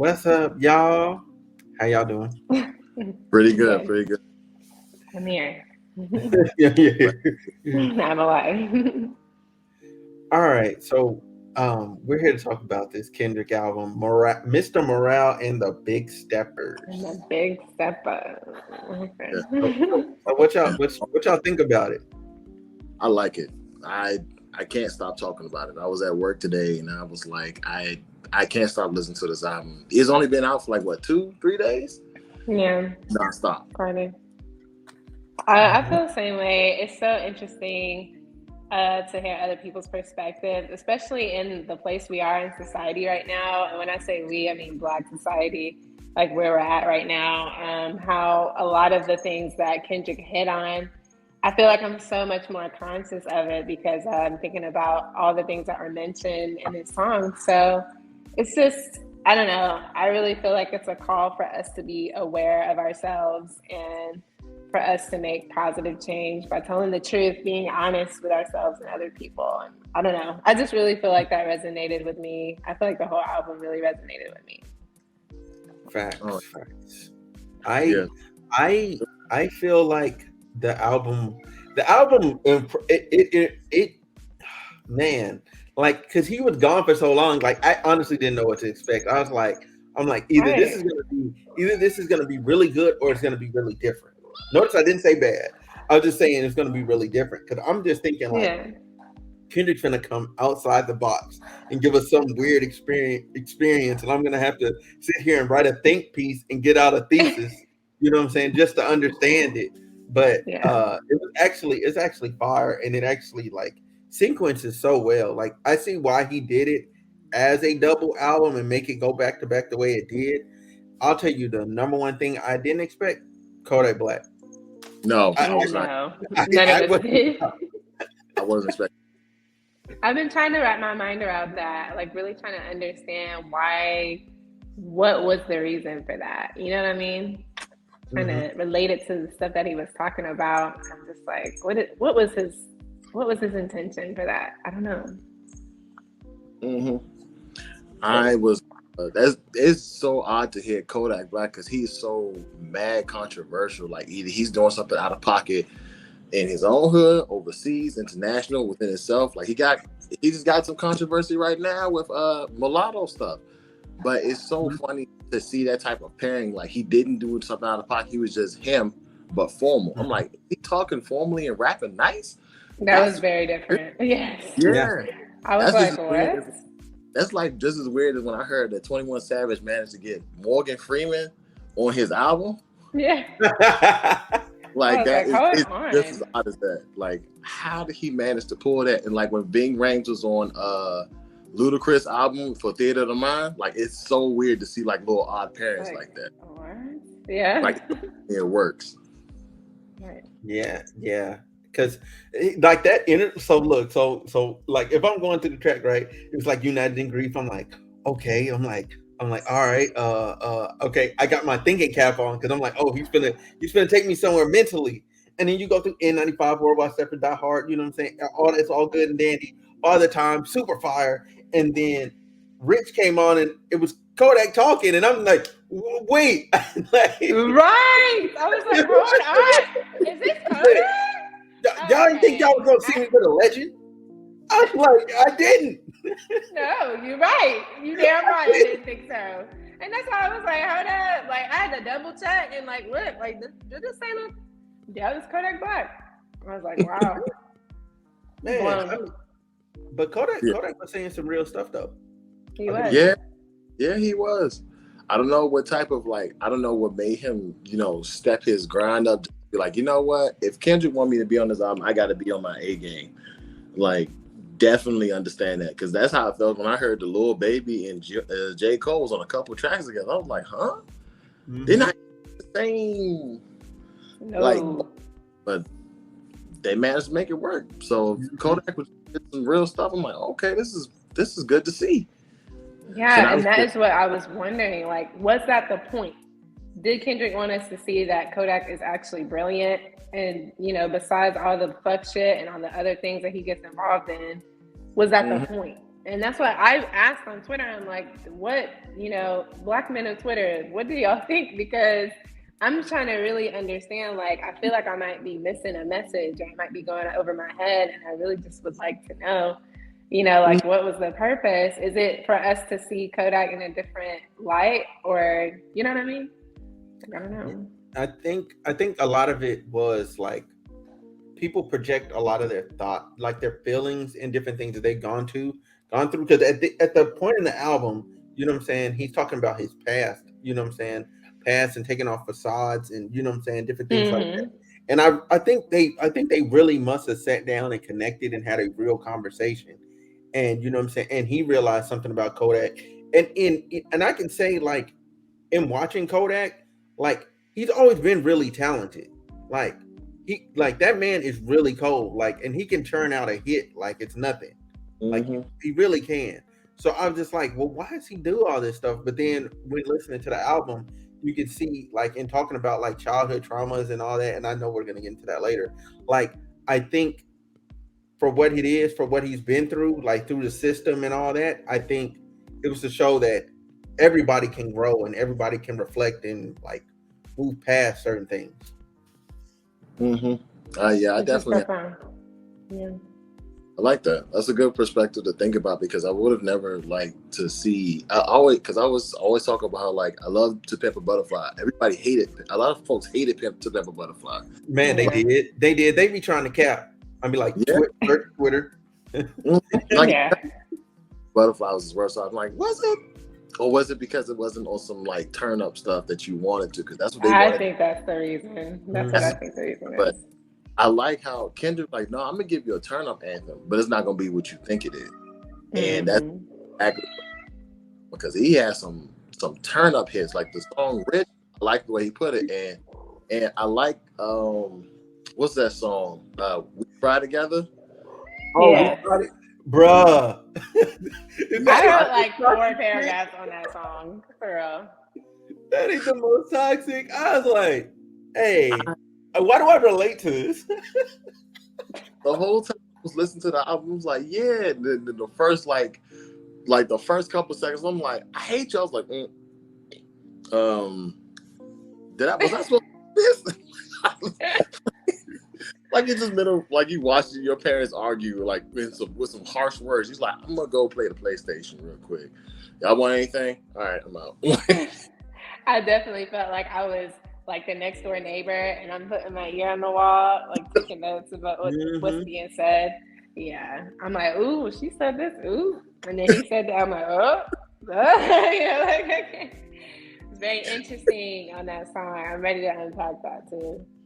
What's up, y'all? How y'all doing? Pretty good, Good. pretty good. I'm here. Yeah, yeah. I'm alive. All right, so we're here to talk about this Kendrick album, Mr. Morale and the Big I'm a Steppers. big step up. Yeah, So what y'all think about it? I like it. I I can't stop talking about it. I was at work today and I was like, I can't stop listening to this album. It's only been out for like what, 2, 3 days? Yeah, Non-stop. Cardi. I feel the same way. It's so interesting to hear other people's perspective, especially in the place we are in society right now. And when I say we, I mean Black society, like where we're at right now. How a lot of the things that Kendrick hit on, I feel like I'm so much more conscious of it because I'm thinking about all the things that are mentioned in his song. So it's just, I don't know. I really feel like it's a call for us to be aware of ourselves and for us to make positive change by telling the truth, being honest with ourselves and other people. And I don't know. I just really feel like that resonated with me. I feel like the whole album really resonated with me. Oh, Facts. I yeah. I I feel like the album it man, like because he was gone for so long, like I honestly didn't know what to expect. I'm like Right. either this is gonna be really good or it's gonna be really different. Notice I didn't say bad. I was just saying it's gonna be really different because I'm just thinking like Yeah. Kendrick's gonna come outside the box and give us some weird experience, and I'm gonna have to sit here and write a think piece and get out a thesis. You know what I'm saying? Just to understand it. But Yeah. it's actually fire, and it actually like sequences so well. Like I see why he did it as a double album and make it go back to back the way it did. I'll tell you the number one thing I didn't expect: Kodak Black. No, I I was not. No, none of I us was did. I wasn't expecting. I've been trying to wrap my mind around that, like really trying to understand why, what was the reason for that? You know what I mean? Trying mhm. to relate it to the stuff that he was talking about. I'm just like, what was his intention for that? I don't know. Hmm. So I was. That's it's so odd to hear Kodak Black because he's so mad controversial. Like either he's doing something out of pocket in his own hood, overseas, international, within himself. Like he just got some controversy right now with mulatto stuff. But it's so mhm. funny to see that type of pairing. Like he didn't do something out of pocket. He was just him, but formal. I'm like, he talking formally and rapping nice. That was That's very different. Yes. Yeah. yeah. I was That's just like, as weird. what? That's like just as weird as when I heard that 21 Savage managed to get Morgan Freeman on his album. Yeah. I Like was that like, is hold it's just as on. odd as that. Like, how did he manage to pull that? And like when Bing Rames was on Ludacris album for Theater of the Mind, like it's so weird to see like little odd pairings Like, like that. what? Yeah. Like it works. Right. Yeah. Because like that so look, so like if I'm going through the track, right, it's like United in Grief. I'm like, okay, I'm like, all right, okay, I got my thinking cap on because I'm like, oh, he's gonna take me somewhere mentally. And then you go through N95, Worldwide Separate Die Hard, you know what I'm saying? All that's all good and dandy all the time, super fire. And then Rich came on and it was Kodak talking, and I'm like, wait, like, Right. I was like, hold on. Is this Kodak? Oh, y'all didn't think y'all okay. was gonna see me with a legend? I was like, I didn't. No, you're right. You damn right. I didn't think so. And that's why I was like, hold up. Like, I had to double check and like, look, like, did this say look? Yeah, this Kodak Black. I was like, wow, Man, blown. but Kodak Yeah. Kodak was saying some real stuff though. He I was. believe. Yeah, yeah, he was. I don't know what type of like I don't know what made him, step his grind up to be like, you know what? If Kendrick want me to be on this album, I gotta be on my A game. Like definitely understand that because that's how I felt when I heard the Lil Baby and J. Cole was on a couple tracks together. I was like, huh? They're Mhm. not the same. Like, No. but they managed to make it work. So Mhm. Kodak was did some real stuff. I'm like, okay, this is good to see. So Yeah, that and was that good. is what I was wondering. Like, was that the point? Did Kendrick want us to see that Kodak is actually brilliant? And, besides all the fuck shit and all the other things that he gets involved in, was that the Mhm. point? And that's what I asked on Twitter. I'm like, what, Black men of Twitter, what do y'all think? Because I'm trying to really understand, like, I feel like I might be missing a message, or I might be going over my head, and I really just would like to know, like, what was the purpose? Is it for us to see Kodak in a different light, or, you know what I mean? Like, I don't know. I think a lot of it was like people project a lot of their thought, like their feelings and different things that they've gone through. Because at the point in the album, you know what I'm saying, he's talking about his past, you know what I'm saying, past and taking off facades and you know what I'm saying, different things like that. And I think they really must have sat down and connected and had a real conversation. And you know what I'm saying, and he realized something about Kodak. And I can say, like, in watching Kodak, like, he's always been really talented. Like, like, that man is really cold. Like, and he can turn out a hit like it's nothing. Like, he really can. So I was just like, well, why does he do all this stuff? But then when listening to the album, you can see, like, in talking about like childhood traumas and all that, and I know we're gonna get into that later. Like, I think for what it is, for what he's been through, like through the system and all that, I think it was to show that everybody can grow and everybody can reflect and like move past certain things. Yeah, I definitely. Yeah. I like that. That's a good perspective to think about, because I would have never liked to see. I always talking about how, like, I love To Pimp a Butterfly. Everybody hated. A lot of folks hated To Pimp a Butterfly. Man, they did. They did. They be trying to cap. I'd be like, Twitter. Like, Yeah. Butterfly was his worst. So I'm like, was it? Or was it because it wasn't on some like turn up stuff that you wanted to? Because that's what they wanted. I think that's the reason. That's what I think the reason But is. I like how Kendrick, like, no, I'm gonna give you a turn up anthem, but it's not gonna be what you think it is. And that's exactly because he has some turn up hits, like the song "Rich." I like the way he put it, and I like what's that song? We Cry Together. Yeah. Bruh. I wrote like 4 paragraphs on that song, for real. That is the most toxic. I was like, hey, why do I relate to this? The whole time I was listening to the album, I was like, yeah. The first like the first couple seconds, I'm like, I hate you. I was like, was I supposed to do this? Like, it just middle, like you watching your parents argue like with some harsh words. He's like, I'm gonna go play the PlayStation real quick. Y'all want anything? All right, I'm out. I definitely felt like I was like the next door neighbor, and I'm putting my ear on the wall, like taking notes about what's being said. Yeah, I'm like, ooh, she said this, ooh, and then he said that. I'm like, oh. Like, it's very interesting on that song. I'm ready to unpack that too.